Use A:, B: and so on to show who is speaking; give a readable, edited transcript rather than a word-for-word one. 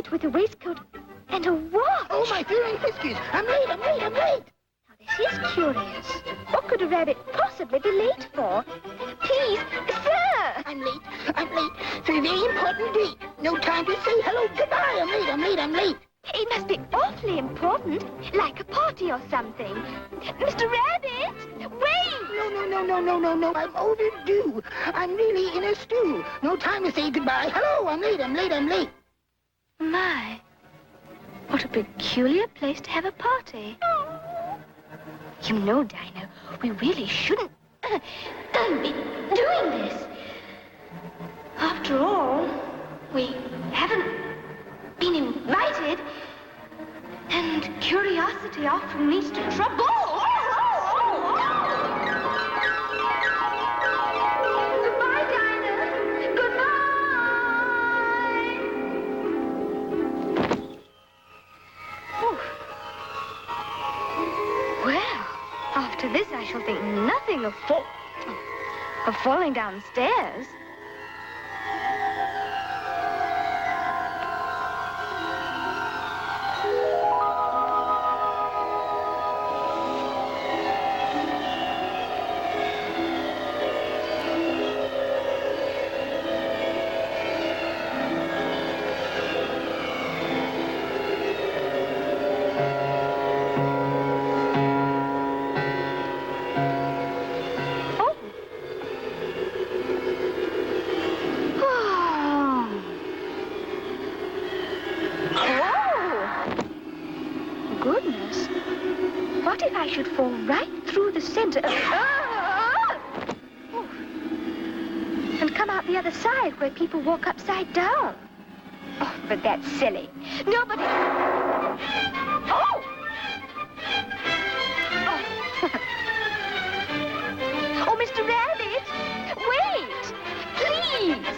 A: rabbit with a waistcoat and a watch.
B: Oh, my fearing whiskers. I'm late.
A: Now, this is curious. What could a rabbit possibly be late for? Please, sir!
B: I'm late for a very important date. No time to say hello, goodbye. I'm late.
A: It must be awfully important, like a party or something. Mr. Rabbit, wait!
B: No. I'm overdue. I'm really in a stew. No time to say goodbye. Hello, I'm late.
A: My, what a peculiar place to have a party. You know, Dinah, we really shouldn't be doing this. After all, we haven't been invited, and curiosity often leads to trouble. Goodbye, Dinah. Goodbye. Well, after this, I shall think nothing of falling downstairs. Goodness. What if I should fall right through the center of... and come out the other side where people walk upside down? Oh, but that's silly. Nobody... Oh!